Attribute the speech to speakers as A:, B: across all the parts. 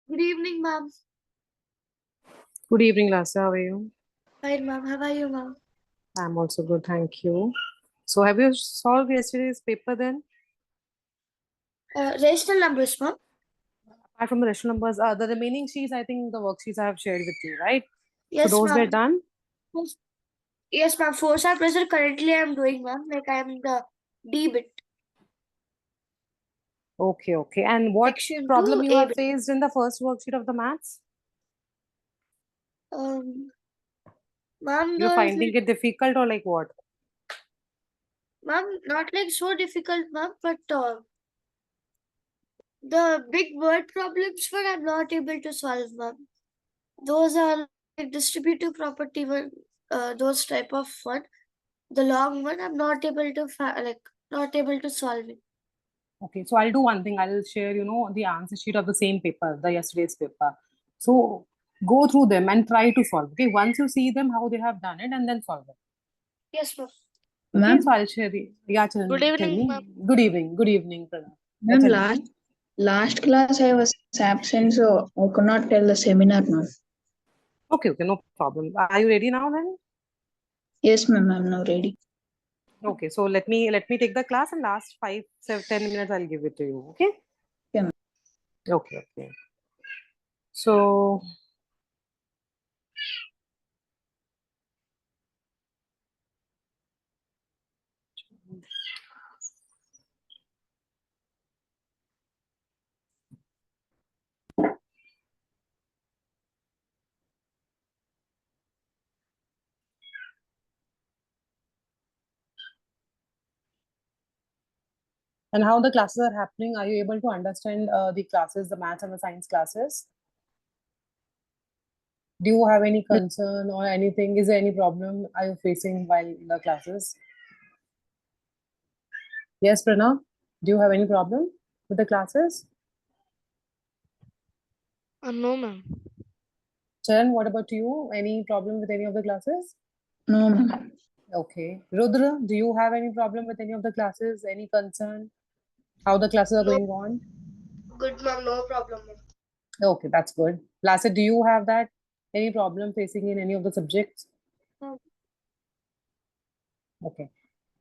A: Good evening, ma'am.
B: Good evening, Lasa. How are you?
A: Fine, ma'am. How are you, ma'am?
B: I'm also good, thank you. So, have you solved yesterday's paper then?
A: Rational numbers, ma'am.
B: Apart from the rational numbers, the remaining sheets, I think the worksheets I have shared with you, right? So,
A: Yes,
B: those were
A: ma'am.
B: done?
A: Yes, ma'am. Force are present. Currently, I am doing, ma'am. Like I am the D bit.
B: Okay, okay. And what
A: Section
B: problem
A: 2,
B: you
A: A
B: have
A: bit.
B: faced in the first worksheet of the maths?
A: Ma'am,
B: You're
A: those,
B: finding it difficult or like what?
A: ma'am, not like so difficult, ma'am, but the big word problems one I'm not able to solve, ma'am. Those are like distributive property one, those type of one. The long one, I'm not able to not able to solve it.
B: Okay, so I'll do one thing. I'll share, the answer sheet of the same paper, the yesterday's paper. So, go through them and try to solve. Okay, once you see them, how they have done it, and then solve it.
A: Yes, ma'am.
B: Okay,
C: Ma'am,
B: so I'll share the. Yeah,
A: Good
B: tell
A: evening,
B: me.
A: ma'am.
B: Good evening. Good evening, Pranav. Yeah,
C: ma'am,
B: tell me.
C: last class I was absent, so I could not tell the seminar, ma'am.
B: Okay, okay, no problem. Are you ready now then?
C: Yes, ma'am, I'm now ready.
B: Okay, so let me take the class and last 5, 7, 10 minutes I'll give it to you. Okay?
C: Yeah, ma'am.
B: Okay, okay. So and how the classes are happening? Are you able to understand the classes, the maths and the science classes? Do you have any concern or anything? Is there any problem are you facing while the classes? Yes, Pranav. Do you have any problem with the classes?
A: No, ma'am.
B: Charan, what about you? Any problem with any of the classes?
C: No, ma'am.
B: Okay. Rudra, do you have any problem with any of the classes? Any concern? How the classes are
A: No,
B: going on?
A: good, ma'am. No problem, ma'am.
B: Okay, that's good. Lasit, do you have that? Any problem facing in any of the subjects?
A: No.
B: Okay.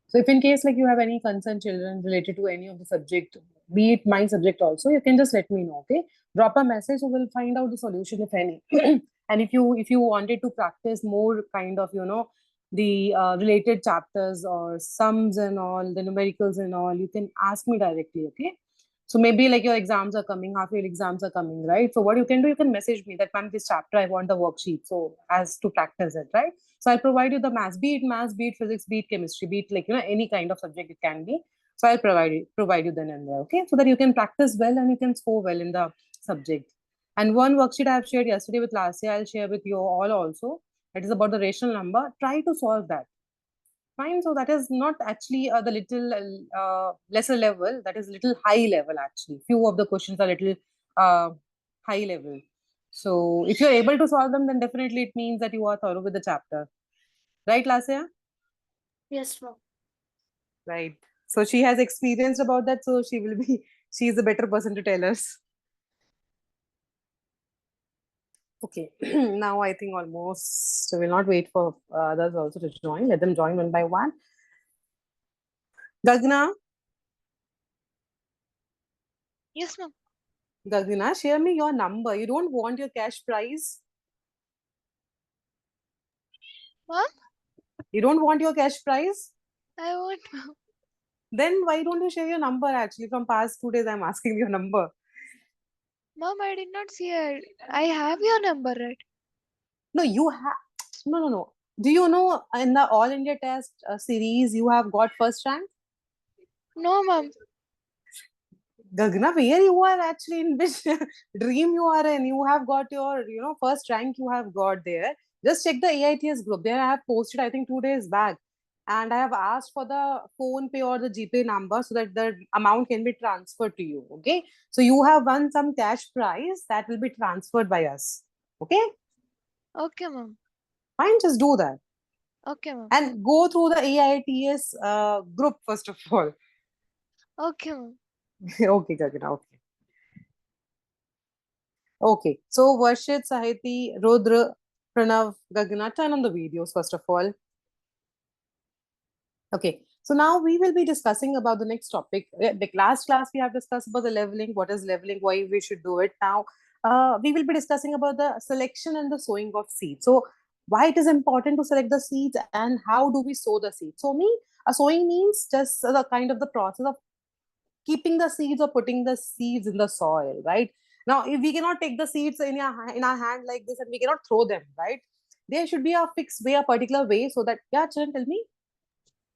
B: So if in case like you have any concern children related to any of the subject, be it my subject also, you can just let me know. Okay. Drop a message, so we'll find out the solution if any. And if you wanted to practice more kind of, the related chapters or sums and all, the numericals and all, you can ask me directly. Okay. So maybe like your exams are coming, half year exams are coming, right? So what you can do, you can message me that, ma'am, this chapter I want the worksheet. So as to practice it, right? So I'll provide you the maths, be it physics, be it chemistry, be it like any kind of subject it can be. So I'll provide you then and there, okay? So that you can practice well and you can score well in the subject. And one worksheet I have shared yesterday with last year, I'll share with you all also. That is about the rational number. Try to solve that. Fine. So that is not actually the little lesser level. That is little high level actually. Few of the questions are little uh, high level. So if you're able to solve them, then definitely it means that you are thorough with the chapter. Right, Lasya?
A: Yes, ma'am.
B: Right. So she has experienced about that, so she is the better person to tell us. Okay. Now I think almost we'll not wait for others also to join. Let them join one by one. Gagna,
A: Yes, ma'am.
B: Gagna, share me your number. You don't want your cash prize?
A: Ma'am,
B: You don't want your cash prize?
A: I want, ma'am.
B: Then why don't you share your number actually? From past 2 days, I'm asking your number.
A: Ma'am, I did not see it. I have your number, right?
B: No, you have. No, no, no. Do you know in the All India Test series, you have got first rank?
A: No, ma'am.
B: Gagna, where you are actually in which dream you are in? You have got your, first rank you have got there. Just check the AITS group. There I have posted, I think 2 days back. And I have asked for the phone pay or the GPay number so that the amount can be transferred to you. Okay. So you have won some cash prize that will be transferred by us. Okay.
A: Okay, ma'am.
B: Fine. Just do that.
A: Okay, ma'am.
B: And go through the AITS group first of all.
A: Okay, ma'am.
B: Okay, Gagna. Okay. Okay. So Varshit, Sahiti, Rudra, Pranav, Gagana, turn on the videos first of all. Okay. So now we will be discussing about the next topic. The last class we have discussed about the leveling, what is leveling, why we should do it. Now we will be discussing about the selection and the sowing of seeds. So why it is important to select the seeds and how do we sow the seeds. So a sowing means just the kind of the process of keeping the seeds or putting the seeds in the soil, right? Now, if we cannot take the seeds in our hand like this and we cannot throw them, right? There should be a fixed way, a particular way, so that yeah, Charan, tell me.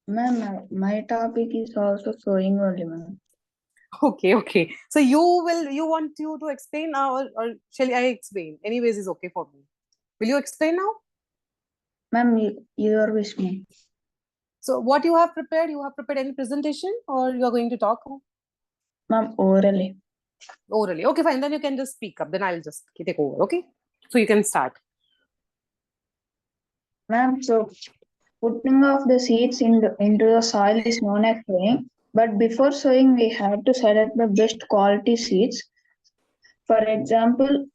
C: Ma'am, my topic is also sewing only, ma'am.
B: Okay, okay. So you want you to explain or shall I explain? Anyways, is okay for me. Will you explain now?
C: Ma'am, your wish, ma'am.
B: So what you have prepared? You have prepared any presentation or you are going to talk
C: Ma'am, orally.
B: orally? Okay, fine. Then you can just speak up. Then I'll just take over. Okay. So you can start.
C: Ma'am, so putting of the seeds into the soil is known as sowing. But before sowing, we have to select the best quality seeds. For example,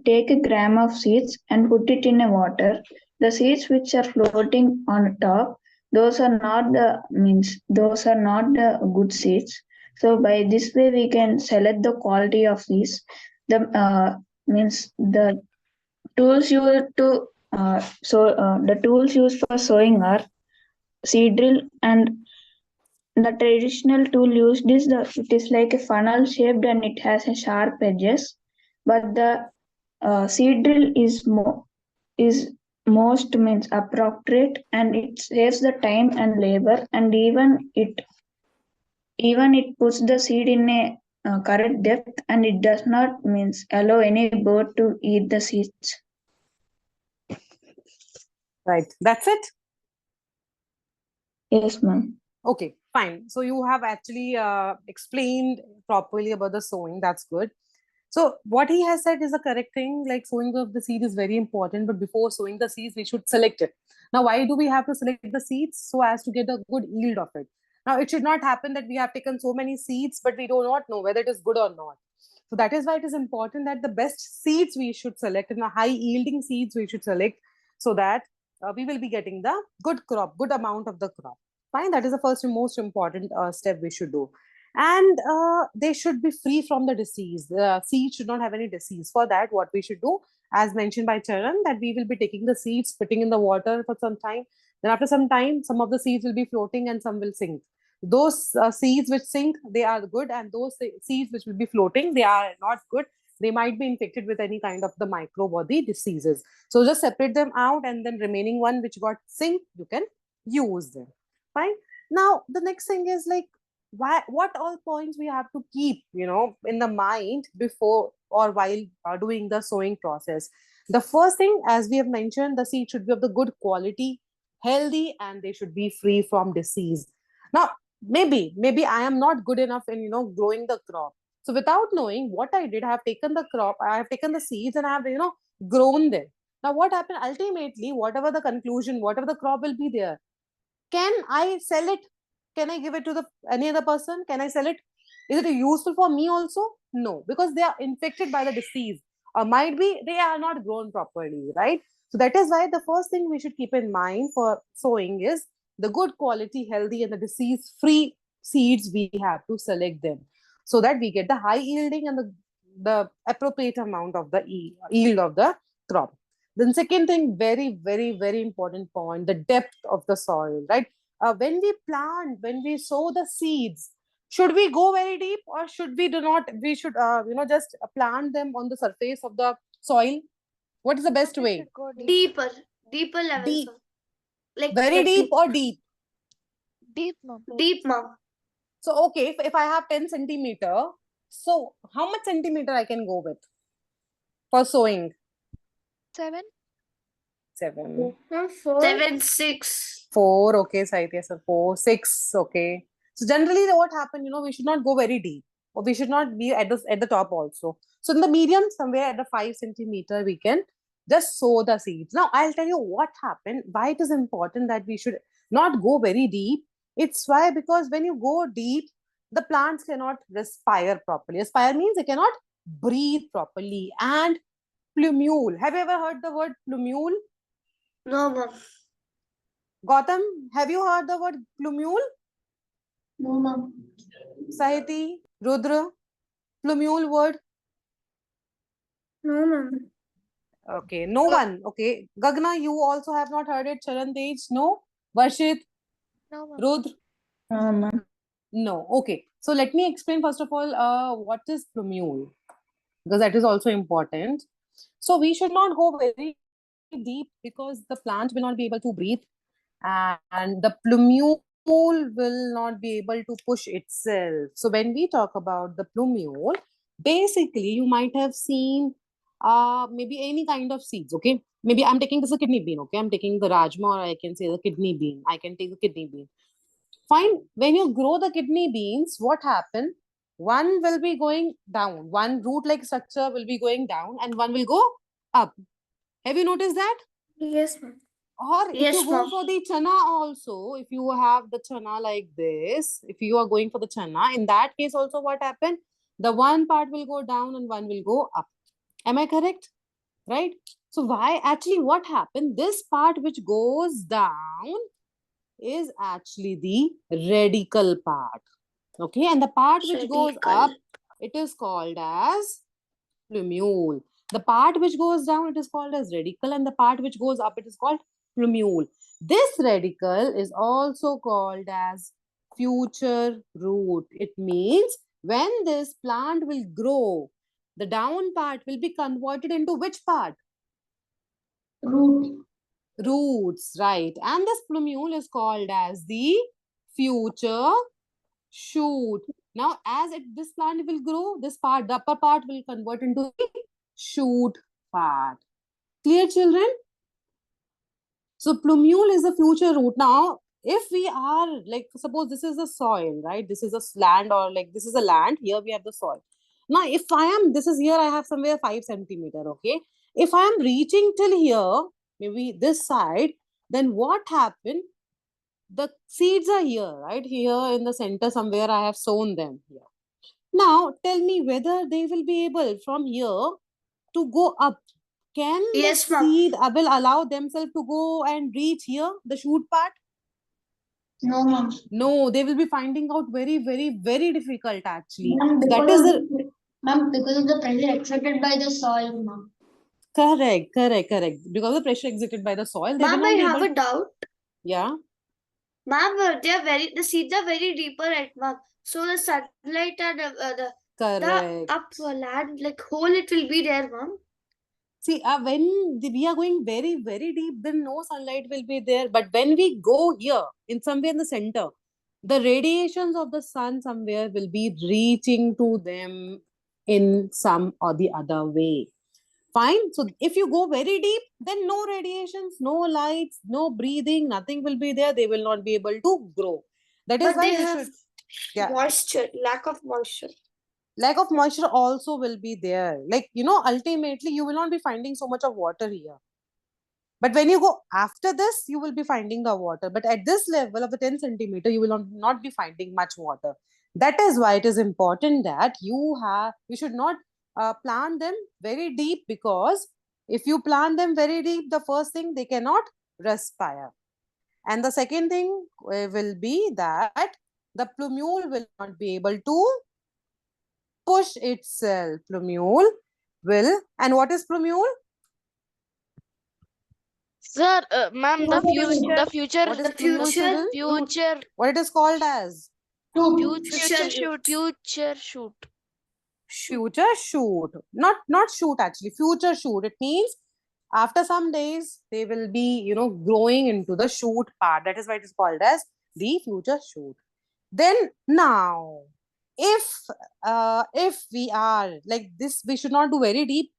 C: take a gram of seeds and put it in a water. The seeds which are floating on top, those are not the good seeds. So by this way, we can select the quality of these. The tools used to the tools used for sowing are seed drill, and the traditional tool used is it is like a funnel shaped and it has a sharp edges, but the seed drill is most means appropriate, and it saves the time and labor, and even it puts the seed in a correct depth, and it does not means allow any bird to eat the seeds.
B: Right. That's it.
C: Yes, ma'am.
B: Okay, fine. So you have actually explained properly about the sowing. That's good. So what he has said is a correct thing. Like sowing of the seed is very important, but before sowing the seeds, we should select it. Now, why do we have to select the seeds so as to get a good yield of it? Now, it should not happen that we have taken so many seeds, but we do not know whether it is good or not. So that is why it is important that the best seeds we should select and the high yielding seeds we should select so that we will be getting the good crop, good amount of the crop. Fine, that is the first and most important step we should do. And they should be free from the disease. The seeds should not have any disease. For that, what we should do, as mentioned by Charan, that we will be taking the seeds, putting in the water for some time. Then after some time, some of the seeds will be floating and some will sink. Those seeds which sink, they are good, and those seeds which will be floating, they are not good. They might be infected with any kind of the microbe or the diseases. So just separate them out, and then remaining one which got sink, you can use them. Fine. Now the next thing is like what all points we have to keep in the mind before or while doing the sowing process. The first thing, as we have mentioned, the seed should be of the good quality, healthy, and they should be free from disease. Now maybe I am not good enough in growing the crop. So without knowing what I did, I have taken the crop, I have taken the seeds, and I have grown them. Now what happened ultimately, whatever the conclusion, whatever the crop will be there, can I sell it? Can I give it to the any other person? Can I sell it? Is it useful for me also? No, because they are infected by the disease, or might be they are not grown properly, right? So that is why the first thing we should keep in mind for sowing is the good quality, healthy, and the disease free seeds. We have to select them so that we get the high yielding and the appropriate amount of the yield of the crop. Then second thing, very, very, very important point, the depth of the soil, right? When we plant, when we sow the seeds, should we go very deep or should we do not, we should, just plant them on the surface of the soil? What is the best
D: We
B: way?
D: should go deep.
A: Deeper levels,
B: Deep,
A: like
B: very deep
A: 30.
B: or deep?
D: Deep, mom.
A: Deep, mom.
B: So, okay, if I have 10 centimeter, so how much centimeter I can go with for sowing?
D: 7.
B: 7.
A: 7, 6.
B: 4, okay, Saitya, so 4, 6, okay. So generally what happened, we should not go very deep, or we should not be at the top also. So in the medium, somewhere at the 5 centimeter, we can just sow the seeds. Now I'll tell you what happened, why it is important that we should not go very deep. It's why, because when you go deep, the plants cannot respire properly. Aspire means they cannot breathe properly. And plumule. Have you ever heard the word plumule?
A: No, ma'am.
B: Gautam, have you heard the word plumule?
C: No, ma'am.
B: Sahiti, Rudra, plumule word?
A: No, ma'am.
B: Okay, no one. Okay, Gagna, you also have not heard it. Charan Tej, no. Varshit,
D: No, ma'am.
B: Rudra,
C: No, ma'am.
B: no. Okay, so let me explain first of all what is plumule, because that is also important. So we should not go very deep because the plant will not be able to breathe, and the plumule will not be able to push itself. So when we talk about the plumule, basically you might have seen maybe any kind of seeds. Okay, maybe I'm taking this a kidney bean. Okay, I'm taking the rajma, or I can say the kidney bean. I can take the kidney bean. Fine. When you grow the kidney beans, what happen? One will be going down. One root-like structure will be going down, and one will go up. Have you noticed that?
A: Yes, ma'am.
B: Or if
A: Yes,
B: you go
A: ma'am.
B: for the chana also, if you have the chana like this, if you are going for the chana, in that case also what happened? The one part will go down and one will go up. Am I correct? Right? So why actually what happened? This part which goes down is actually the radical part. Okay, and the part which goes up,
A: Radical.
B: it is called as plumule. The part which goes down, it is called as radical, and the part which goes up, it is called plumule. This radical is also called as future root. It means when this plant will grow, the down part will be converted into which part?
C: Root.
B: Roots, right? And this plumule is called as the future shoot. Now, as this plant will grow, this part, the upper part will convert into the shoot part. Clear, children? So, plumule is the future root. Now, if we are like, suppose this is the soil, right? This is a land, or like this is a land. Here we have the soil. Now, if I am, this is here, I have somewhere 5 centimeter. Okay. If I am reaching till here, maybe this side, then what happened? The seeds are here, right? Here in the center somewhere I have sown them here. Now tell me whether they will be able from here to go up. Can the
A: Yes, ma'am.
B: seed will allow themselves to go and reach here, the shoot part?
C: No, ma'am.
B: No, they will be finding out very, very, very difficult actually.
C: Ma'am,
B: So that
C: because
B: is
C: of
B: the
C: the, ma'am, because of the pressure exerted by the soil, ma'am.
B: correct. Because of the pressure exerted by the soil, they will
A: Ma'am, I
B: not be
A: have
B: able
A: a
B: to.
A: doubt.
B: Yeah,
A: Ma'am, the seeds are very deeper, right, ma'am? So the sunlight and the
B: correct.
A: up land, like hole, it will be there, ma'am.
B: See, when we are going very, very deep, then no sunlight will be there. But when we go here, in somewhere in the center, the radiations of the sun somewhere will be reaching to them in some or the other way. Fine. So if you go very deep, then no radiations, no lights, no breathing, nothing will be there. They will not be able to grow. That is
A: But
B: why
A: they
B: you
A: have
B: should, yeah.
A: moisture, lack of moisture.
B: Lack of moisture also will be there. Like, ultimately, you will not be finding so much of water here. But when you go after this, you will be finding the water. But at this level of the 10 centimeter, you will not be finding much water. That is why it is important that you should not plant them very deep, because if you plant them very deep, the first thing, they cannot respire. And the second thing will be that the plumule will not be able to push itself. Plumule will, and what is plumule?
D: Sir, ma'am, the
B: What is
A: The
B: plumule,
A: future
B: children?
A: root.
D: future,
B: What it is called as?
A: Future root.
D: future shoot.
B: Future shoot. Not shoot actually. Future shoot. It means after some days they will be growing into the shoot part. That is why it is called as the future shoot. Then now, if we are like this, we should not do very deep.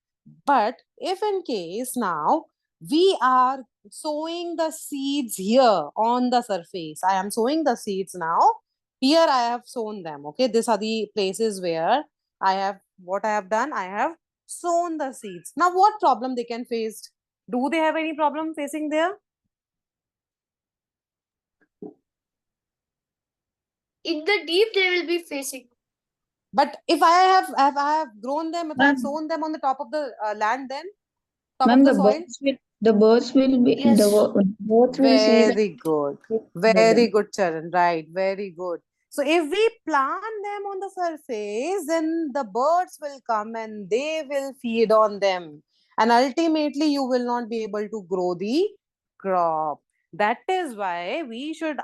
B: But if in case now we are sowing the seeds here on the surface, I am sowing the seeds now. Here I have sown them. Okay, these are the places where what I have done. I have sown the seeds. Now, what problem they can face? Do they have any problem facing there?
A: In the deep, they will be facing.
B: But if I have grown them, if I have sown them on the top of the land, then top of
C: Ma'am,
B: the soil.
C: the birds will be
A: Yes.
C: birds will see the
B: Very good.
C: under
B: Very
C: them.
B: good, Charan. Right. Very good. So if we plant them on the surface, then the birds will come and they will feed on them. And ultimately, you will not be able to grow the crop. That is why we should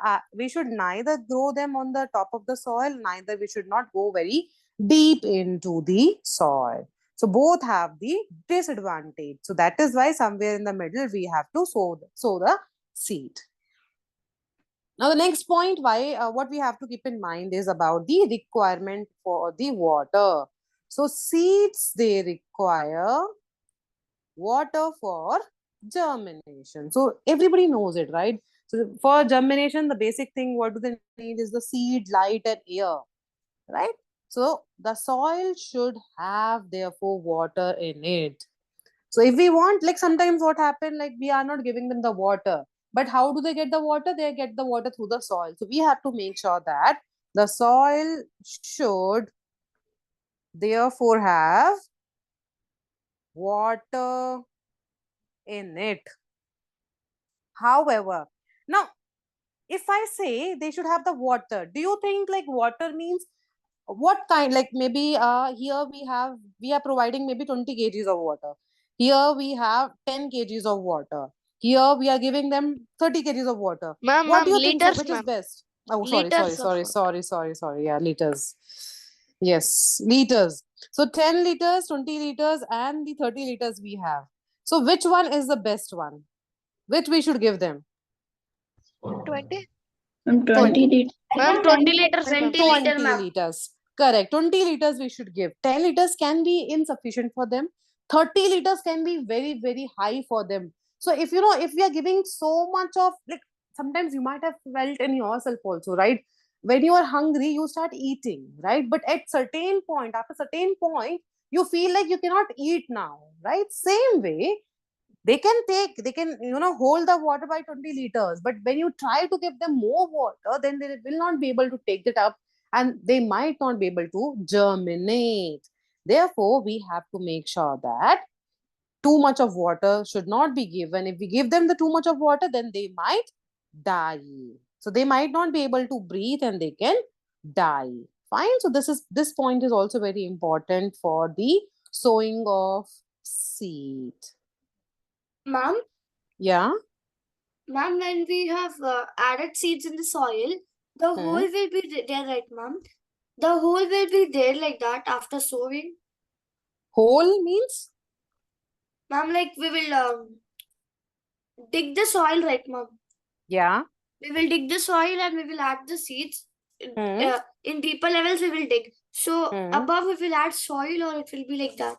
B: neither grow them on the top of the soil, neither we should not go very deep into the soil. So both have the disadvantage. So that is why somewhere in the middle we have to sow the seed. Now the next point, why what we have to keep in mind is about the requirement for the water. So seeds, they require water for germination. So everybody knows it, right? So for germination, the basic thing what do they need is the seed, light, and air, right? So the soil should have therefore water in it. So if we want, like sometimes what happen, like we are not giving them the water, but how do they get the water? They get the water through the soil. So we have to make sure that the soil should therefore have water in it. However, now if I say they should have the water, do you think like water means what kind? Like maybe here we are providing maybe 20 kgs of water. Here we have 10 kgs of water. Here we are giving them 30 kgs of water. What
D: Ma'am,
B: do you think? So
D: liters,
B: which is
D: ma'am.
B: best? Oh,
D: Liters of water.
B: sorry. Yeah, liters. Yes, liters. So 10 liters, 20 liters, and the 30 liters we have. So which one is the best one? Which we should give them?
D: 20?
C: Ma'am,
B: 20.
C: 20 liters.
D: Ma'am, 20 liters, ma'am.
A: 20 liter,
B: 20
A: ma'am.
B: liters. Correct. 20 liters we should give. 10 liters can be insufficient for them. 30 liters can be very, very high for them. So if you know, if we are giving so much of like sometimes you might have felt in yourself also, right? When you are hungry, you start eating, right? But at certain point, after certain point, you feel like you cannot eat now, right? Same way, they can hold the water by 20 liters, but when you try to give them more water, then they will not be able to take it up and they might not be able to germinate. Therefore we have to make sure that too much of water should not be given. If we give them the too much of water, then they might die. So they might not be able to breathe and they can die. Fine. So this point is also very important for the sowing of seed.
A: Ma'am,
B: Yeah.
A: ma'am, when we have added seeds in the soil, the hole will be there, right, ma'am? The hole will be there like that after sowing.
B: Hole means?
A: Ma'am, like we will dig the soil, right, ma'am?
B: Yeah.
A: We will dig the soil and we will add the seeds.
B: Hmm.
A: In deeper levels, we will dig. So
B: Hmm.
A: above, we will add soil, or it will be like that.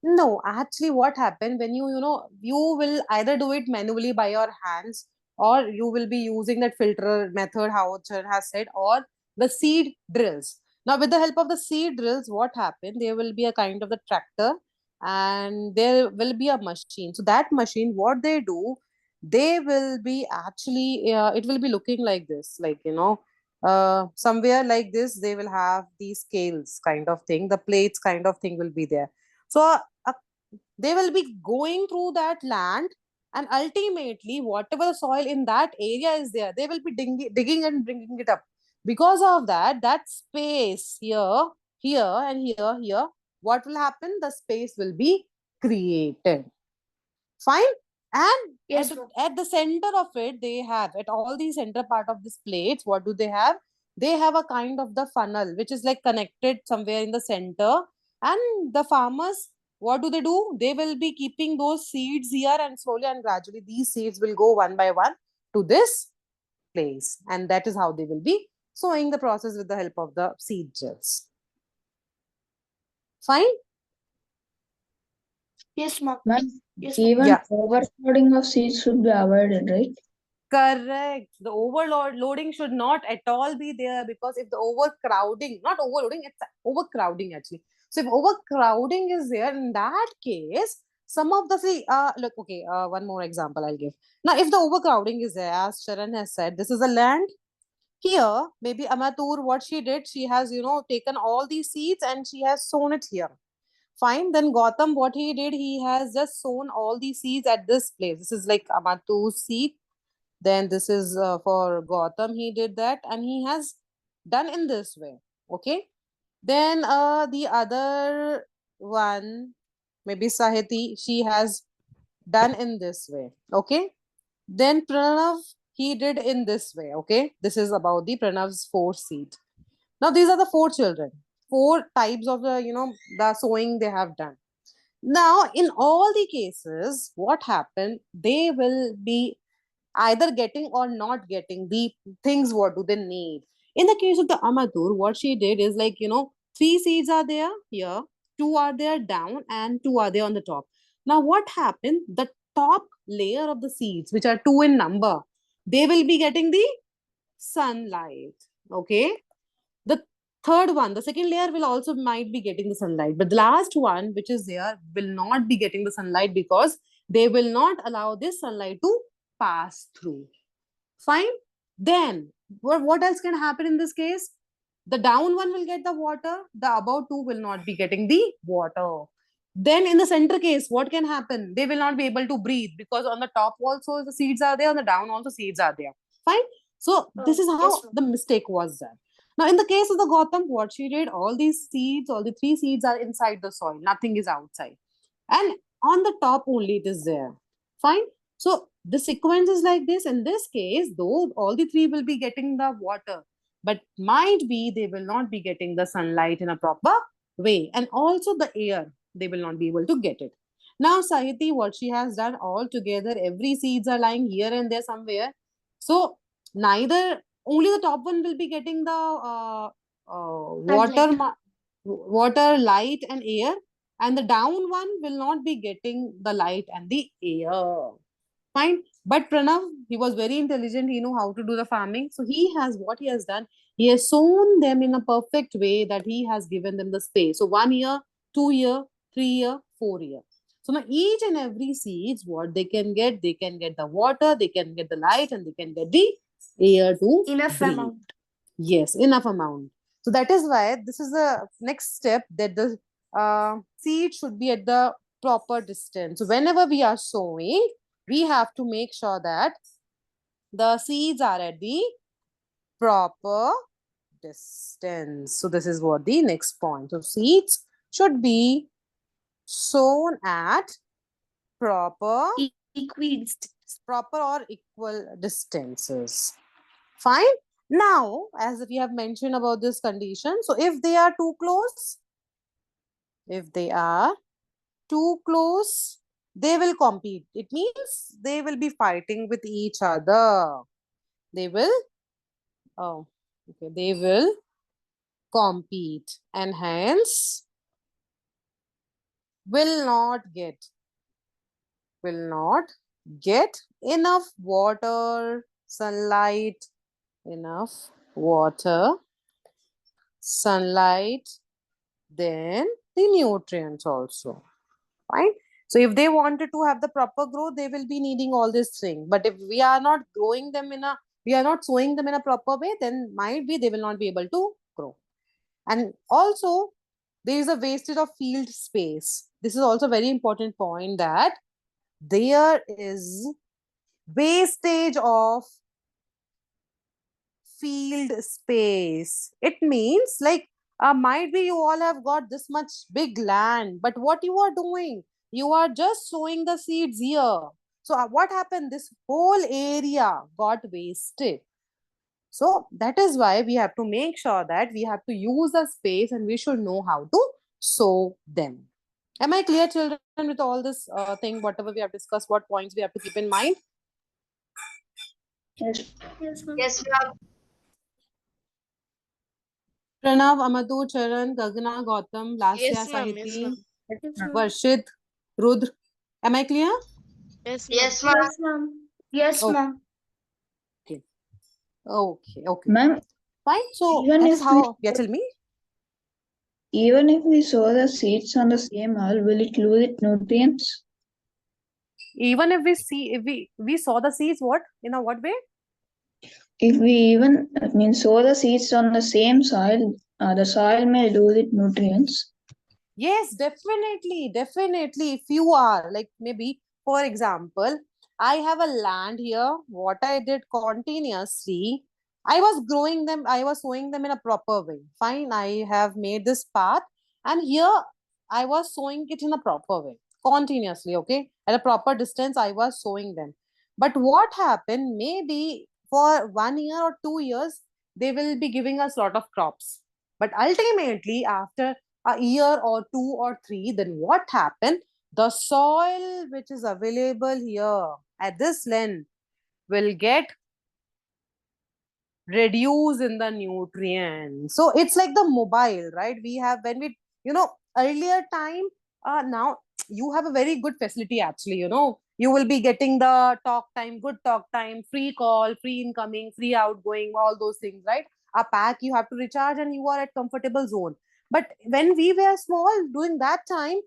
B: No, actually, what happened when you will either do it manually by your hands or you will be using that filter method, how Char has said, or the seed drills. Now, with the help of the seed drills, what happened? There will be a kind of the tractor and there will be a machine. So, that machine, what they do, they will be actually, it will be looking like this, like, somewhere like this, they will have these scales kind of thing, the plates kind of thing will be there. So uh, they will be going through that land and ultimately whatever the soil in that area is there, they will be digging and bringing it up. Because of that, that space here, here, what will happen? The space will be created. Fine. And
A: Yes, ma'am.
B: at the center of it, they have at all the center part of this plates, what do they have? They have a kind of the funnel which is like connected somewhere in the center. And the farmers, what do? They will be keeping those seeds here, and slowly and gradually these seeds will go one by one to this place. And that is how they will be sowing the process with the help of the seed drills. Fine.
A: Yes, ma'am.
C: Ma'am,
A: Yes, ma'am.
C: even
B: Yeah.
C: overcrowding of seeds should be avoided, right?
B: Correct. The overloading should not at all be there, because if the overcrowding, not overloading, it's overcrowding actually. So if overcrowding is there, in that case, some of the look, okay, one more example I'll give. Now, if the overcrowding is there, as Sharan has said, this is a land, here, maybe Amatur, what she did, she has, taken all these seeds and she has sown it here. Fine. Then Gautam, what he did, he has just sown all these seeds at this place. This is like Amatur's seed. Then this is for Gautam, he did that and he has done in this way. Okay. Then the other one, maybe Sahiti, she has done in this way. Okay. Then Pranav, he did in this way. Okay. This is about the Pranav's 4 seed. Now these are the 4 children. 4 types of the sowing they have done. Now, in all the cases, what happened? They will be either getting or not getting the things what do they need. In the case of the Amatur, what she did is like, 3 seeds are there here, 2 are there down, and 2 are there on the top. Now, what happened? The top layer of the seeds, which are 2 in number, they will be getting the sunlight. Okay. The third one, the second layer will also might be getting the sunlight, but the last one, which is there, will not be getting the sunlight because they will not allow this sunlight to pass through. Fine. Then what else can happen in this case? The down one will get the water, the above 2 will not be getting the water. Then in the center case, what can happen? They will not be able to breathe because on the top also the seeds are there, on the down also seeds are there. Fine. So this is how the mistake was done. Now, in the case of the Gautam, what she did, all these seeds, all the 3 seeds are inside the soil. Nothing is outside. And on the top only it is there. Fine. So the sequence is like this. In this case, though, all the 3 will be getting the water, but might be they will not be getting the sunlight in a proper way. And also the air, they will not be able to get it. Now, Sahiti, what she has done all together, every seeds are lying here and there somewhere. So neither only the top one will be getting the water, light, and air, and the down one will not be getting the light and the air. Fine. But Pranav, he was very intelligent. He knew how to do the farming. So what he has done, he has sown them in a perfect way that he has given them the space. So 1 year, 2 year, 3 year, 4 year. So now each and every seeds, what they can get the water, they can get the light, and they can get the air to
A: Enough
B: breathe.
A: amount.
B: Yes, enough amount. So that is why this is the next step, that the seed should be at the proper distance. So whenever we are sowing, we have to make sure that the seeds are at the proper distance. So this is what the next point. So seeds should be sown at proper or equal distances. Fine. Now, as we have mentioned about this condition, so if they are too close, they will compete. It means they will be fighting with each other. They will compete, and hence will not get enough water, sunlight, then the nutrients also. Fine. So if they wanted to have the proper growth, they will be needing all this thing. But if we are not sowing them in a proper way, then might be they will not be able to grow. And also, there is a wastage of field space. This is also a very important point, that there is wastage of field space. It means like might be you all have got this much big land, but what you are doing, you are just sowing the seeds here. So what happened? This whole area got wasted. So that is why we have to make sure that we have to use the space and we should know how to sow them. Am I clear, children, with all this thing, whatever we have discussed, what points we have to keep in mind?
C: Yes.
A: Yes, ma'am.
B: Pranav, Amadou, Charan, Gagana, Gautam, Lasya,
D: Yes, ma'am. Yes,
B: Sahiti,
D: ma'am.
B: Varshit, Rudra. Am I clear?
D: Yes, ma'am.
A: Yes, ma'am. Yes,
B: Oh.
A: ma'am.
B: Okay.
C: Ma'am,
B: Fine. So
C: even
B: that is
C: if
B: how. Yeah, tell me.
C: even if we sow the seeds on the same hull, will it lose its nutrients?
B: Even if we saw the seeds, what in a what way?
C: if we even sow the seeds on the same soil, the soil may lose its nutrients.
B: Yes, definitely, definitely. If you are like maybe, for example, I have a land here. What I did continuously, I was growing them, I was sowing them in a proper way. Fine, I have made this path, and here I was sowing it in a proper way, continuously, okay? At a proper distance, I was sowing them. But what happened, maybe for 1 year or 2 years, they will be giving us a lot of crops. But ultimately, after a year or 2 or 3, then what happened? The soil which is available here at this length will get reduced in the nutrients. So it's like the mobile, right? We have when we, earlier time, now you have a very good facility actually, you will be getting the talk time, good talk time, free call, free incoming, free outgoing, all those things, right? A pack you have to recharge and you are at comfortable zone. But when we were small during that time,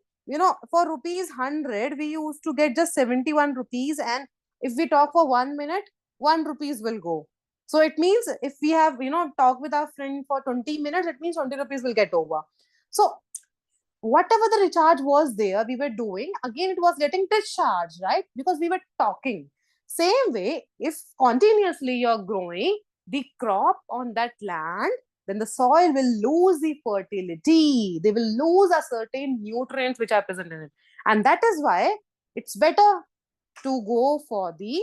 B: for rupees 100 we used to get just 71 rupees, and if we talk for 1 minute, 1 rupees will go. So it means if we have, talk with our friend for 20 minutes, it means 20 rupees will get over. So whatever the recharge was there, we were doing, again, it was getting discharged, right? Because we were talking. Same way, if continuously you're growing the crop on that land, then the soil will lose the fertility. They will lose a certain nutrients which are present in it. And that is why it's better to go for the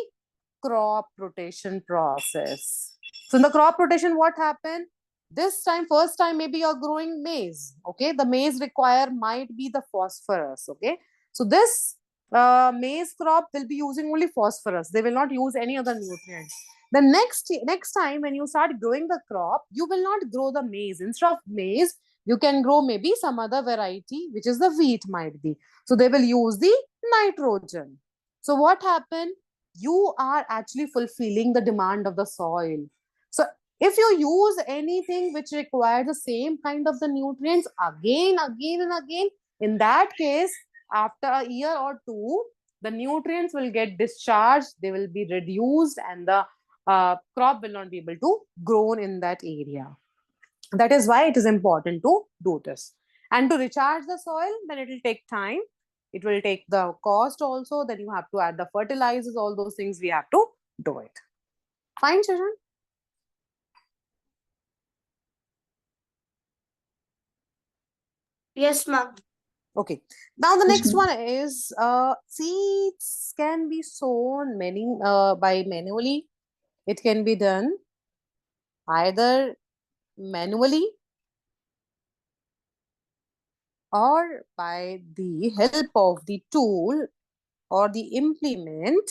B: crop rotation process. So in the crop rotation, what happened? This time, first time, maybe you're growing maize. Okay, the maize require might be the phosphorus. Okay, so this maize crop will be using only phosphorus. They will not use any other nutrients. The next time when you start growing the crop, you will not grow the maize. Instead of maize, you can grow maybe some other variety, which is the wheat might be. So they will use the nitrogen. So what happened? You are actually fulfilling the demand of the soil. So if you use anything which requires the same kind of the nutrients again and again, in that case, after a year or two, the nutrients will get discharged, they will be reduced, and the crop will not be able to grow in that area. That is why it is important to do this. And to recharge the soil, then it will take time. It will take the cost also. Then you have to add the fertilizers, all those things we have to do it. Fine, children?
A: Yes, ma'am.
B: Okay. Now the
C: Yes,
B: next
C: ma'am.
B: one is seeds can be sown by manually. It can be done either manually or by the help of the tool or the implement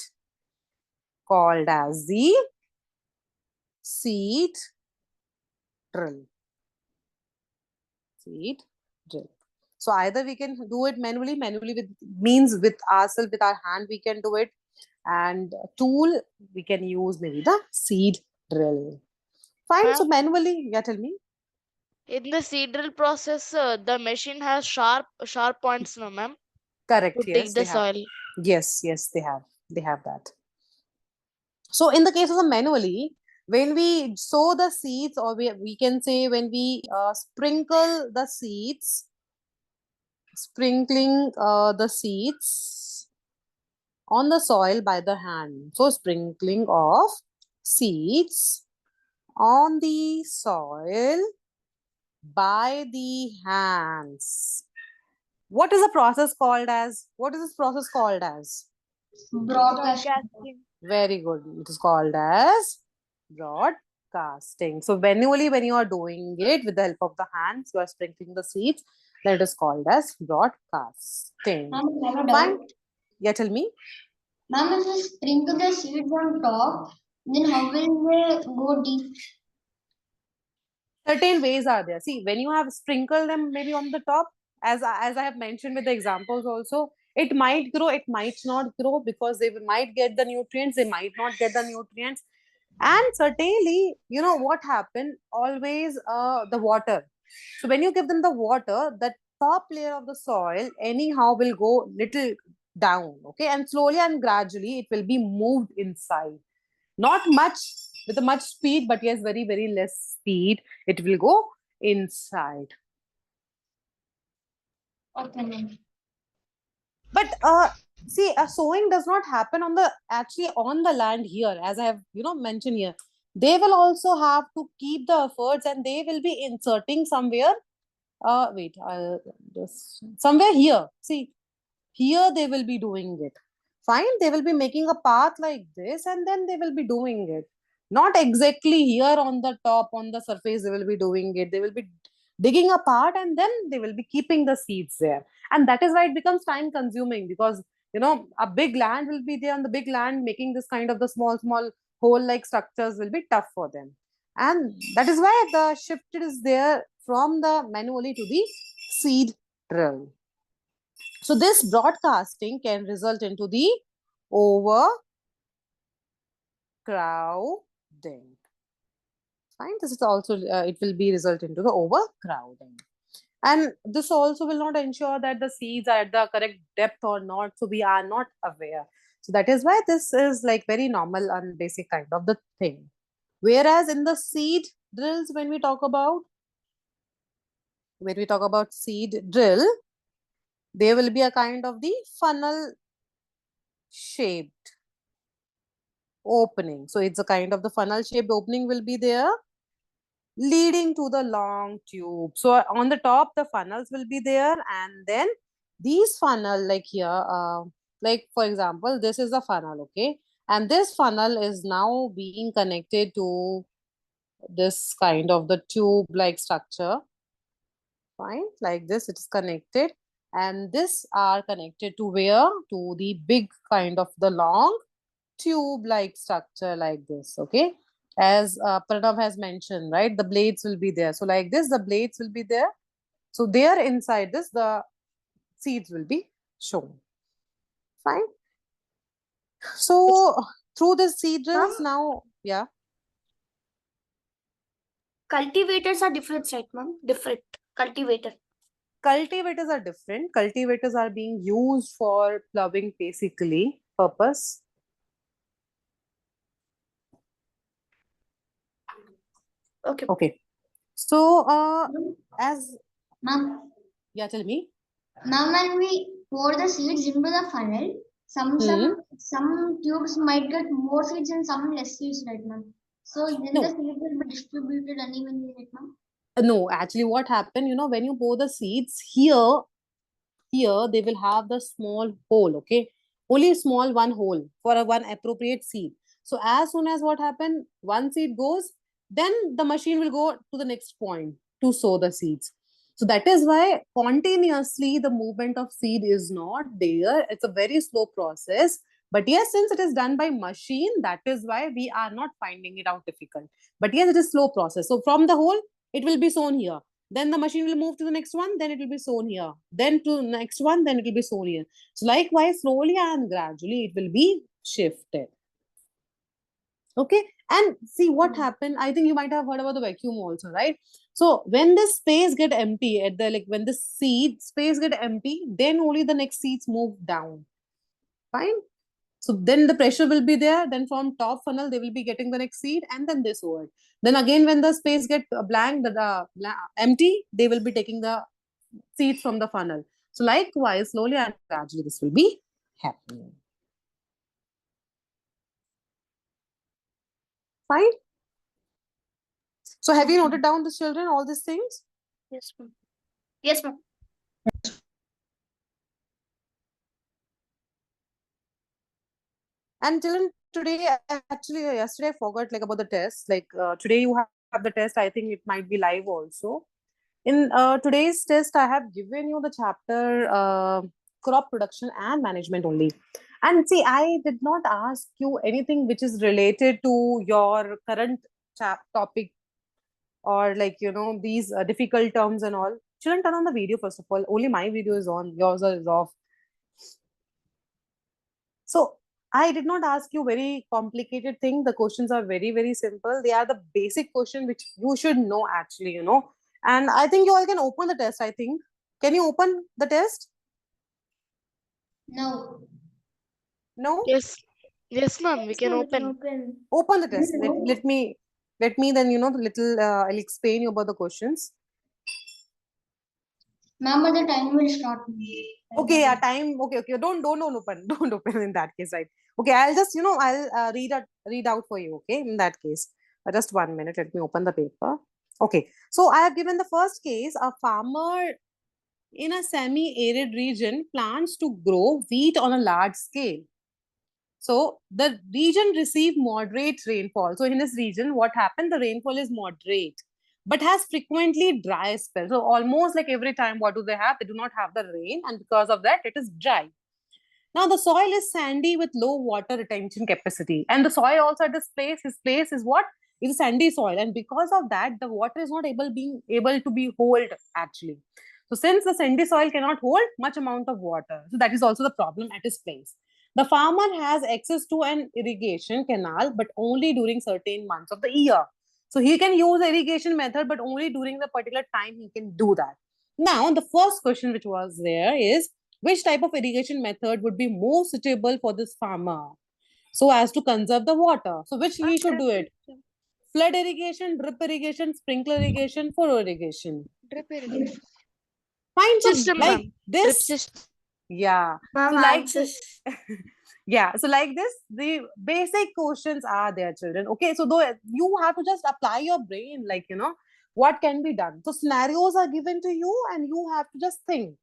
B: called as the seed drill. Seed drill. So either we can do it manually with means with ourselves, with our hand we can do it, and tool we can use maybe the seed drill. Fine. So
D: Ma'am,
B: manually, yeah, tell me.
D: in the seed drill process, the machine has sharp points, no, ma'am,
B: Correct.
D: to dig
B: Yes,
D: the
B: they have.
D: soil.
B: Yes, they have. They have that. So in the case of the manually, when we sow the seeds, or we can say when we sprinkle the seeds, sprinkling the seeds on the soil by the hand. So sprinkling of seeds on the soil by the hands. What is the process called as? What is this process called as?
D: Broadcasting.
B: Very good. It is called as broadcasting. So manually, when you are doing it with the help of the hands, you are sprinkling the seeds. Then it is called as broadcasting.
E: Ma'am, I have a
B: Fine.
E: doubt.
B: Yeah, tell me.
E: Ma'am, if we sprinkle the seeds on top, then how will they go deep?
B: Certain ways are there. See, when you have sprinkled them maybe on the top, as I have mentioned with the examples also, it might grow, it might not grow, because they might get the nutrients, they might not get the nutrients. And certainly, you know what happened? Always the water. So when you give them the water, the top layer of the soil anyhow will go little down, okay, and slowly and gradually it will be moved inside. Not much, with a much speed, but yes, very, very less speed. It will go inside.
E: Okay, ma'am.
B: But see, sowing does not happen on the actually on the land here, as I have mentioned here. They will also have to keep the efforts, and they will be inserting somewhere. Wait, I'll just somewhere here. See, here they will be doing it. Fine, they will be making a path like this, and then they will be doing it. Not exactly here on the top, on the surface, they will be doing it. They will be digging a part, and then they will be keeping the seeds there. And that is why it becomes time consuming, because a big land will be there. On the big land, making this kind of the small, small hole like structures will be tough for them. And that is why the shift is there from the manually to the seed drill. So this broadcasting can result into the overcrowding. Fine. This is also it will be result into the overcrowding, and this also will not ensure that the seeds are at the correct depth or not. So we are not aware. So that is why this is like very normal and basic kind of the thing. Whereas in the seed drills, when we talk about seed drill, there will be a kind of the funnel shaped opening. So it's a kind of the funnel shaped opening will be there, leading to the long tube. So on the top, the funnels will be there, and then these funnel like here, like for example, this is a funnel, okay? And this funnel is now being connected to this kind of the tube like structure. Fine, like this, it is connected. And this are connected to where? To the big kind of the long tube like structure like this, okay? As Pranav has mentioned, right? The blades will be there. So like this, the blades will be there. So there inside this, the seeds will be shown. Fine. So through the seed drills now, yeah.
A: Cultivators are different, right, ma'am? Different. Cultivator.
B: Cultivators are different. Cultivators are being used for plowing basically purpose.
A: Okay.
B: Okay. So as
E: Ma'am,
B: yeah, tell me.
E: now when we pour the seeds into the funnel, some tubes might get more seeds and some less seeds, right, ma'am? So then the
B: No,
E: seeds will be distributed unevenly, right, ma'am?
B: no, actually what happened, when you pour the seeds here, they will have the small hole, okay? Only small one hole for a one appropriate seed. So as soon as what happened, one seed goes, then the machine will go to the next point to sow the seeds. So that is why continuously the movement of seed is not there. It's a very slow process. But yes, since it is done by machine, that is why we are not finding it out difficult. But yes, it is slow process. So from the hole, it will be sown here. Then the machine will move to the next one, then it will be sown here. Then to the next one, then it will be sown here. So likewise, slowly and gradually, it will be shifted. Okay. And see what happened. I think you might have heard about the vacuum also, right? So when this space get empty at the when the seed space get empty, then only the next seeds move down. Fine. So then the pressure will be there. Then from top funnel, they will be getting the next seed, and then they sow it. Then again, when the space get blank, empty, they will be taking the seeds from the funnel. So likewise, slowly and gradually, this will be happening. Fine. So have you noted down the children all these things?
A: Yes, ma'am. Yes, ma'am.
B: And children, today actually yesterday I forgot like about the test. Like today you have the test. I think it might be live also. In today's test, I have given you the chapter crop production and management only. And see, I did not ask you anything which is related to your current topic, or like these difficult terms and all. Children, turn on the video first of all. Only my video is on. Yours is off. So I did not ask you very complicated thing. The questions are very, very simple. They are the basic question which you should know actually, And I think you all can open the test, I think. Can you open the test?
E: No.
B: No?
D: Yes. Yes, ma'am. We can open.
B: Open the test. Let me then, little, I'll explain you about the questions.
E: Ma'am, but the time will start.
B: Okay, yeah, time. Okay. Don't open. Don't open in that case, right? Okay, I'll just, I'll read out for you. Okay, in that case, just 1 minute. Let me open the paper. Okay, so I have given the first case. A farmer in a semi-arid region plans to grow wheat on a large scale. So the region received moderate rainfall. So in this region, what happened? The rainfall is moderate, but has frequently dry spells. So almost like every time, what do they have? They do not have the rain, and because of that, it is dry. Now the soil is sandy with low water retention capacity, and the soil also at this place, his place is what? Is a sandy soil, and because of that, the water is not able to be hold actually. So since the sandy soil cannot hold much amount of water, so that is also the problem at his place. The farmer has access to an irrigation canal, but only during certain months of the year. So he can use the irrigation method, but only during the particular time he can do that. Now, the first question which was there is, which type of irrigation method would be more suitable for this farmer so as to conserve the water? So, which he should do it? Flood irrigation, drip irrigation, sprinkler irrigation, furrow irrigation.
D: Drip irrigation.
B: Fine. So,
D: System,
B: like
D: ma'am. Drip
B: this,
D: system.
B: yeah.
A: Ma'am,
B: So, like
A: answers.
B: yeah. So, like this, the basic questions are there, children. Okay. So, though you have to just apply your brain, like, what can be done. So, scenarios are given to you, and you have to just think.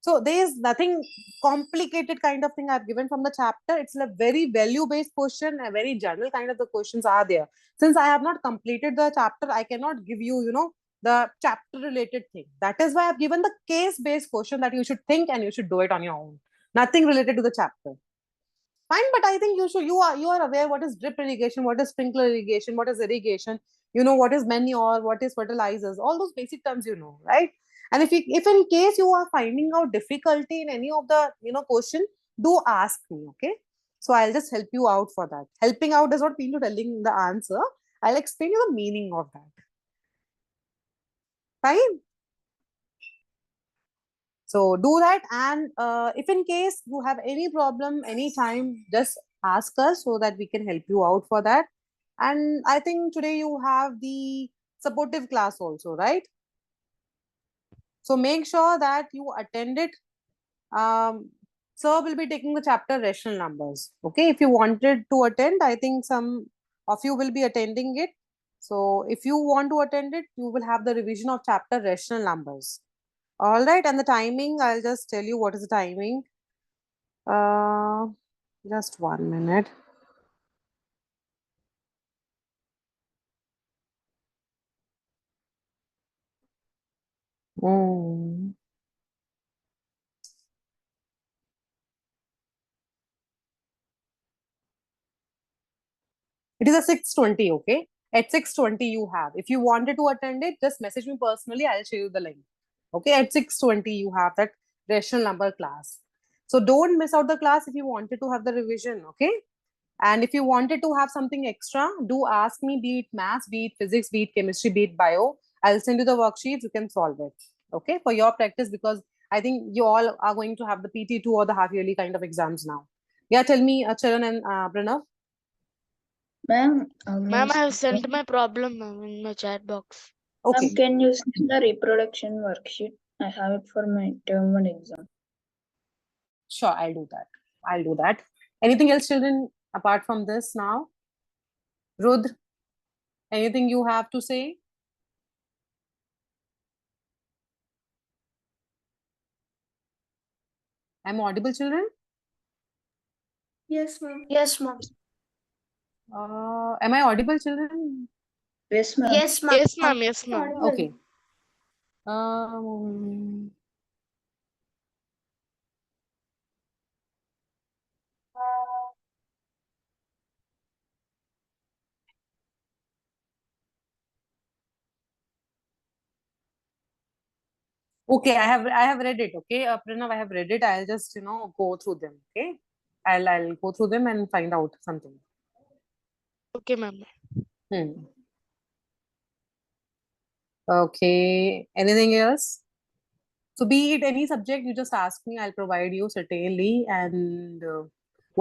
B: So there is nothing complicated kind of thing I've given from the chapter. It's a very value-based question, a very general kind of the questions are there. Since I have not completed the chapter, I cannot give you, the chapter-related thing. That is why I've given the case-based question that you should think and you should do it on your own. Nothing related to the chapter. Fine, but I think you are aware what is drip irrigation, what is sprinkler irrigation, what is irrigation, what is manure, what is fertilizers, all those basic terms right? And if in case you are finding out difficulty in any of the question, do ask me, okay? So I'll just help you out for that. Helping out does not mean to telling the answer. I'll explain you the meaning of that. Fine. So do that, and if in case you have any problem anytime, just ask us so that we can help you out for that. And I think today you have the supportive class also, right? So make sure that you attend it. Sir will be taking the chapter rational numbers. Okay, if you wanted to attend, I think some of you will be attending it. So if you want to attend it, you will have the revision of chapter rational numbers. All right, and the timing, I'll just tell you what is the timing. Just 1 minute. Mm. It is a 6:20, okay? At 6:20 you have. If you wanted to attend it, just message me personally. I'll show you the link. Okay, at 6:20 you have that rational number class. So don't miss out the class if you wanted to have the revision, okay? And if you wanted to have something extra, do ask me, be it maths, be it physics, be it chemistry, be it bio. I'll send you the worksheets, you can solve it. Okay, for your practice, because I think you all are going to have the PT2 or the half yearly kind of exams now. Yeah, tell me, Charan and Pranav.
C: Ma'am,
D: Ma'am, I have sent my problem, ma'am, in my chat box.
B: Okay,
C: can you send the reproduction worksheet? I have it for my term 1 exam.
B: sure, I'll do that. I'll do that. Anything else, children, apart from this now? Rudra, anything you have to say? I'm audible, children?
A: Yes, ma'am. Yes, ma'am.
B: Am I audible, children?
C: Yes, ma'am.
A: Yes, ma'am.
D: Yes, ma'am. Yes, ma'am.
B: Okay. Um, okay, I have read it. Okay, Pranav, I have read it. I'll just go through them. Okay, I'll go through them and find out something.
D: Okay, ma'am.
B: Okay. Anything else? So be it any subject, you just ask me. I'll provide you certainly. And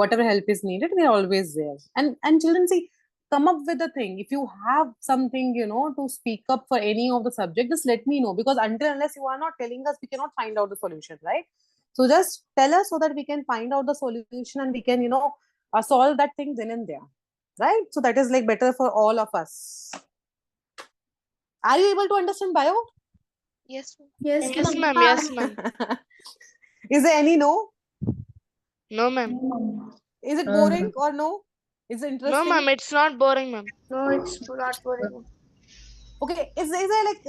B: whatever help is needed, we are always there. And children, see, come up with a thing. If you have something, to speak up for any of the subject, just let me know, because unless you are not telling us, we cannot find out the solution, right? So just tell us so that we can find out the solution, and we can, solve that thing then and there, right? So that is like better for all of us. Are you able to understand bio?
D: Yes, ma'am.
A: Yes,
D: Yes,
A: ma'am.
D: ma'am. Yes, ma'am.
B: Is there any no?
D: No, ma'am.
B: Is it boring or no? Is it
D: No,
B: interesting?
D: ma'am. It's not boring, ma'am.
A: No, it's not boring.
B: Okay, is there like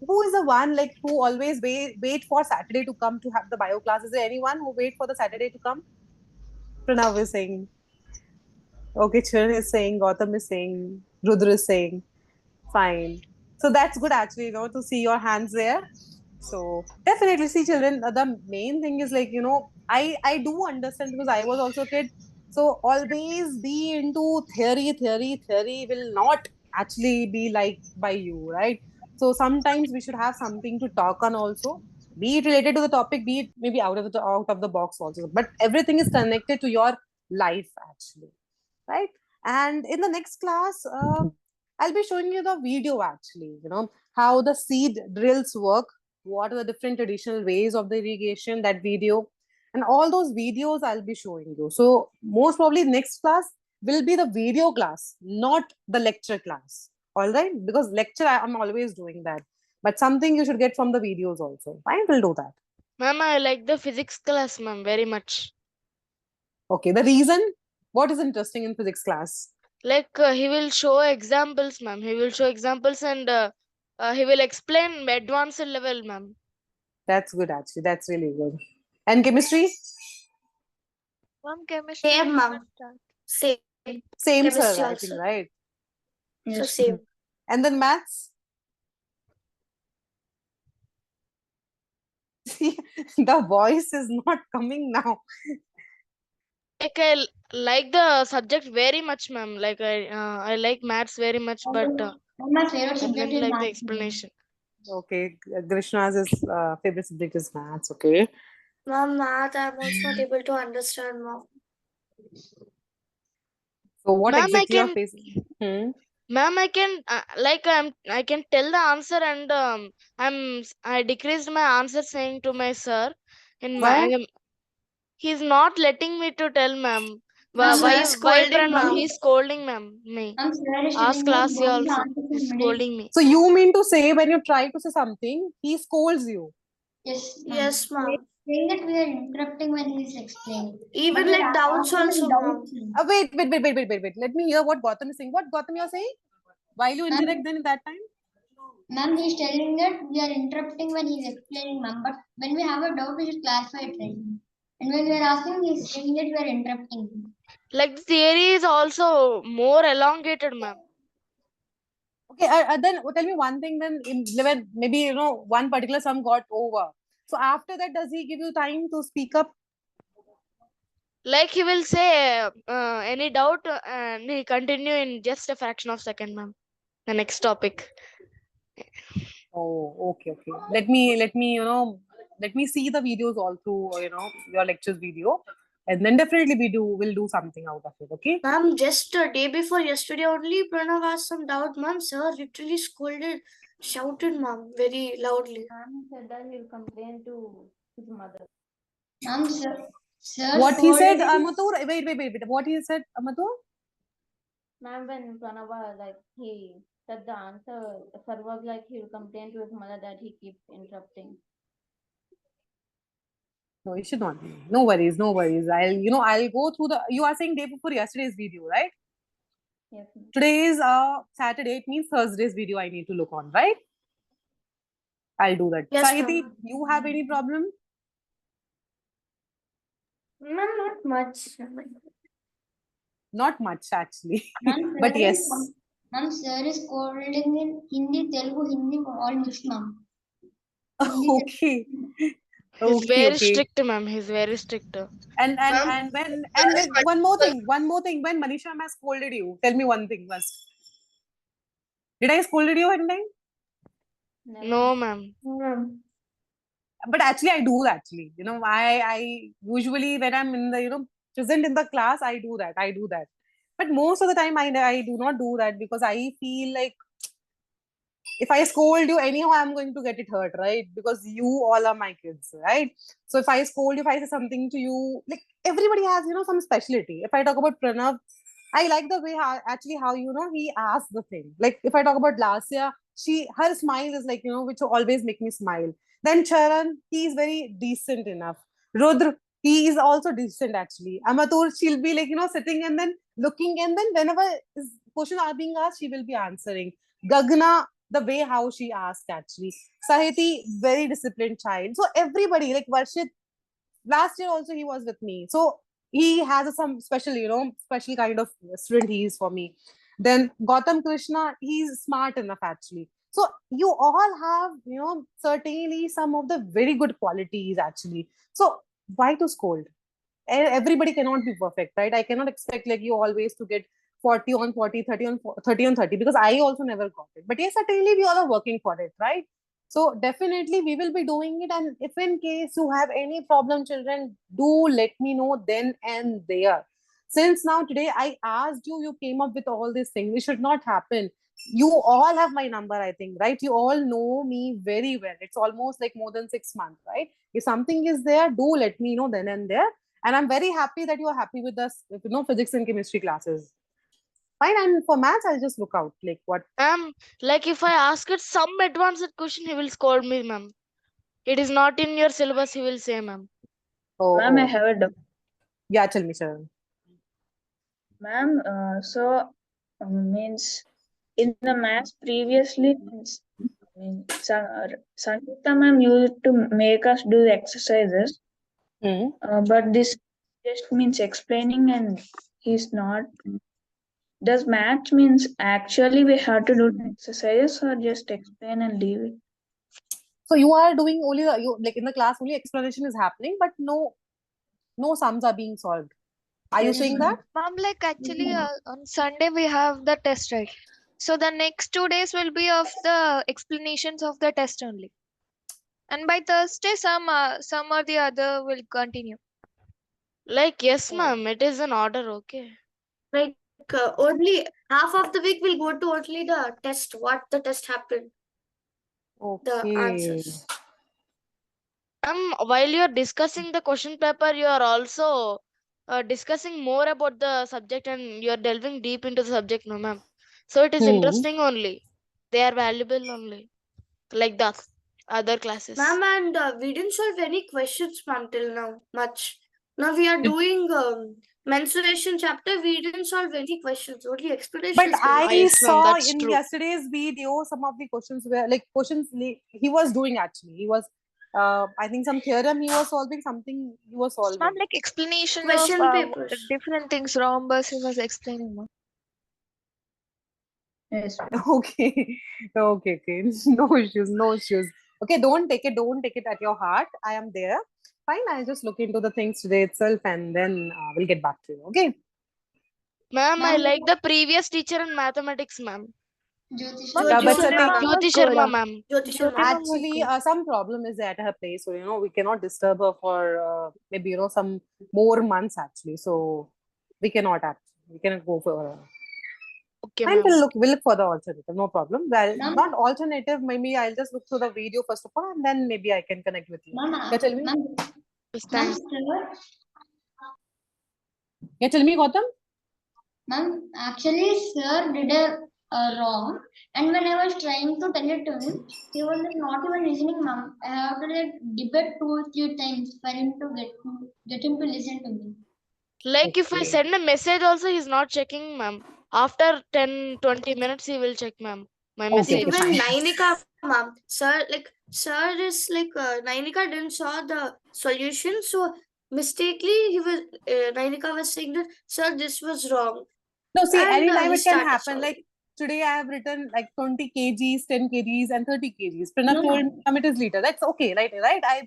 B: who is the one like who always wait for Saturday to come to have the bio class? Is there anyone who wait for the Saturday to come? Pranav is saying. Okay, Charan is saying. Gautam is saying. Rudra is saying. Fine. So that's good actually, to see your hands there. So definitely, see, children, the main thing is like, I do understand, because I was also a kid. So always be into theory will not actually be liked by you, right? So sometimes we should have something to talk on also, be it related to the topic, be it maybe out of the box also. But everything is connected to your life actually, right? And in the next class, I'll be showing you the video actually, how the seed drills work, what are the different traditional ways of the irrigation, that video, and all those videos I'll be showing you. So most probably next class will be the video class, not the lecture class. All right, because lecture I'm always doing that, but something you should get from the videos also. Fine, we'll do that.
D: Ma'am, I like the physics class, ma'am, very much.
B: Okay, the reason, what is interesting in physics class?
D: Like he will show examples, ma'am. He will show examples, and he will explain advanced level, ma'am.
B: That's good actually. That's really good. And chemistry?
F: Ma'am, chemistry.
A: Same, ma'am. Same.
B: Same,
A: Chemistry
B: sir, I
A: also.
B: think, right?
A: So same.
B: And then maths? See, the voice is not coming now.
D: Like I like the subject very much, ma'am. Like I like maths very much, but
E: My favorite
D: I
E: subject
D: didn't
E: is
D: like the
E: math.
D: explanation.
B: Okay, Krishna's favorite subject is maths. Okay.
A: Ma'am, math, I'm also not able to understand, ma'am.
B: So what
D: Ma'am, I
B: exactly you're
D: can,
B: facing?
D: ma'am, I can I can tell the answer, and I decreased my answer saying to my sir, in
B: Why?
D: he's not letting me to tell, ma'am.
E: Ma'am,
D: Why
A: scolding,
D: Pranav?
A: ma'am.
D: He's scolding, ma'am. Me.
E: I'm sir is
D: Ask
E: telling that
D: class
E: both the
D: also.
E: answers in
D: He's
E: middle.
D: scolding me.
B: So you mean to say when you try to say something, he scolds you?
E: Yes,
A: Yes, ma'am.
E: saying that we are interrupting when he is explaining.
A: Even
E: But we
A: like
E: are
A: doubts
E: asking
A: also,
E: him
A: ma'am.
E: doubts.
B: Wait. Let me hear what Gautam is saying. What Gautam you're saying? While you interrupt then in that time?
E: Ma'am, he is telling that we are interrupting when he is explaining, ma'am. But when we have a doubt, we should clarify it, right? And when we are asking, he is saying that we are interrupting.
D: Like the theory is also more elongated, ma'am.
B: Okay, then tell me one thing. Then when maybe one particular sum got over. So after that, does he give you time to speak up?
D: Like he will say any doubt, and he continue in just a fraction of second, ma'am. The next topic.
B: Oh, okay. Let me see the videos all through, your lectures video, and then definitely we'll do something out of it. Okay.
A: Ma'am, just a day before yesterday only, Pranav asked some doubt, ma'am. Sir literally scolded, shouted, ma'am, very loudly.
C: Ma'am said that he'll complain to his mother.
E: Ma'am, sir
B: What he said,
E: scolded.
B: Amatur. Wait. What he said, Amatur?
C: Ma'am, when Pranava, like, he said the answer, sir was like, he'll complain to his mother that he keeps interrupting.
B: No, it should not be. No worries. I'll go through the. You are saying day before yesterday's video, right?
C: Yes, ma'am.
B: Today is Saturday. It means Thursday's video I need to look on, right? I'll do that.
A: Yes,
B: Sahiti,
A: ma'am.
B: you have any problem?
A: Ma'am, not much.
B: Not much actually,
E: Ma'am,
B: but yes.
E: Ma'am, sir is scolding in Hindi, Hindi, all mixed, ma'am.
B: Okay.
D: He's very
B: Okay.
D: strict, ma'am. He's very strict.
B: And one more thing. When Manisha ma'am has scolded you, tell me one thing first. Did I scolded you any time?
D: No, ma'am.
B: But actually, I do actually. I usually when I'm in the present in the class, I do that. But most of the time, I do not do that because I feel like if I scold you, anyhow, I'm going to get it hurt, right? Because you all are my kids, right? So if I scold you, if I say something to you, like everybody has, some specialty. If I talk about Pranav, I like the way how he asked the thing. Like if I talk about Lasya, her smile is like, which always make me smile. Then Charan, he is very decent enough. Rudra, he is also decent actually. Amatur, she'll be like, sitting and then looking, and then whenever questions are being asked, she will be answering. Gagna, the way how she asked actually. Sahiti, very disciplined child. So everybody, like Varshit, last year also he was with me. So he has some special, special kind of student he is for me. Then Gautam Krishna, he's smart enough actually. So you all have, certainly some of the very good qualities actually. So why to scold? Everybody cannot be perfect, right? I cannot expect like you always to get 40 on 40, 30 on 30 on 30, because I also never got it. But yes, certainly we all are working for it, right? So definitely we will be doing it. And if in case you have any problem, children, do let me know then and there. Since now today I asked you, you came up with all these things. It should not happen. You all have my number, I think, right? You all know me very well. It's almost like more than 6 months, right? If something is there, do let me know then and there. And I'm very happy that you are happy with us, physics and chemistry classes. Fine. And for maths, I'll just look out like what.
D: Like if I ask it some advanced question, he will scold me, ma'am. It is not in your syllabus, he will say, ma'am.
C: Ma'am, I have a doubt.
B: Yeah, tell me, Sharon.
C: Ma'am, means in the maths previously, Sangeeta ma'am used to make us do the exercises, but this just means explaining, and he's not. Does maths means actually we have to do the exercises or just explain and leave it?
B: So you are doing only like in the class only explanation is happening, but no sums are being solved. Are you saying that?
F: Ma'am, like actually on Sunday we have the test, right? So the next 2 days will be of the explanations of the test only. And by Thursday, some or the other will continue.
D: Like, yes, ma'am, it is an order, okay.
A: Like only half of the week will go to only the test, what the test happened. The answers.
D: While you are discussing the question paper, you are also discussing more about the subject, and you are delving deep into the subject, no, ma'am. So it is interesting only. They are valuable only, like the other classes.
A: Ma'am, and we didn't solve any questions, ma'am, till now, much. Now we are doing menstruation chapter. We didn't solve any questions, only explanations.
B: But I
D: Yes, ma'am,
B: saw
D: that's
B: in
D: true.
B: yesterday's video some of the questions were like questions he was doing actually. He was, I think some theorem he was solving, something he was solving.
F: Ma'am, like explanation
A: Question
F: of
A: papers.
F: different things, rhombus, he was explaining, ma'am.
C: Yes.
B: Okay. Okay. No issues. Okay, don't take it at your heart. I am there. Fine, I'll just look into the things today itself, and then we'll get back to you. Okay.
D: Ma'am, I like the previous teacher in mathematics, ma'am. Jyoti Sharma, ma'am.
B: Actually, some problem is at her place, so we cannot disturb her for maybe some more months actually. So we cannot go for.
D: Okay,
B: Fine,
D: ma'am.
B: we'll look for the alternative. No problem. Well, not alternative. Maybe I'll just look through the video first of all, and then maybe I can connect with you. Yeah, tell me. Yeah, tell me, Gautam.
E: Ma'am, actually, sir did a wrong, and when I was trying to tell it to him, he was like not even listening, ma'am. I have to like debate 2 or 3 times for him to get him to listen to me.
D: Like if I send a message also, he's not checking, ma'am. After 10-20 minutes, he will check, ma'am, my message.
A: Even Nainika, ma'am, sir is like Nainika didn't saw the solution, so mistakenly Nainika was saying that, sir, this was wrong.
B: No, see,
A: And,
B: anytime
A: he
B: it can
A: started
B: happen.
A: solving.
B: Like today, I have written like 20 kgs, 10 kgs, and 30 kgs. Pranav told me it is liter. That's okay, right?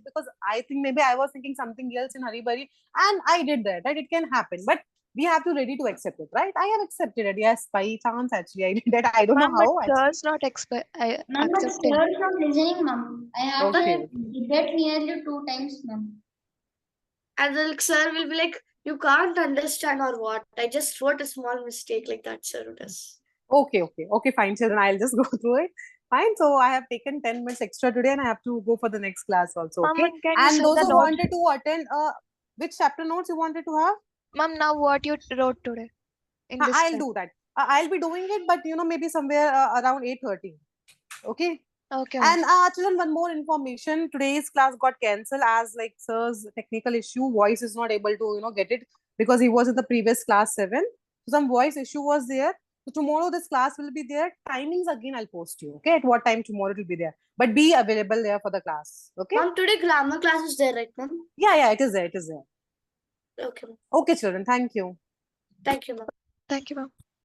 B: Because I think maybe I was thinking something else in Haribari, and I did that. Right? It can happen, but we have to ready to accept it, right? I have accepted it. Yes, by chance, actually, I did that. I don't know how.
F: But sir's not
E: Ma'am, but
F: accepting.
E: sir is not listening, ma'am. I have to like debate nearly 2 times, ma'am.
A: And the sir will be like, You can't understand or what? I just wrote a small mistake like that, sir. It is.
B: Okay, fine, children. I'll just go through it. Fine. So I have taken 10 minutes extra today and I have to go for the next class also.
F: Ma'am,
B: Okay.
F: can you
B: And
F: send
B: those
F: the
B: who
F: notes?
B: wanted to attend, which chapter notes you wanted to have?
F: Ma'am, now what you wrote today in this
B: I'll
F: class?
B: do that. I'll be doing it, but maybe somewhere around 8:30. Okay.
F: Okay, ma'am.
B: And children, one more information. Today's class got cancelled as like sir's technical issue. Voice is not able to get it because he was in the previous class 7. So some voice issue was there. So tomorrow this class will be there. Timings again I'll post you. Okay, at what time tomorrow it will be there. But be available there for the class. Okay.
A: Ma'am, today grammar class is there, right, ma'am?
B: Yeah, it is there. It is there.
A: Okay, ma'am.
B: Okay, children. Thank you.
A: Thank you, ma'am.
F: Thank you, ma'am.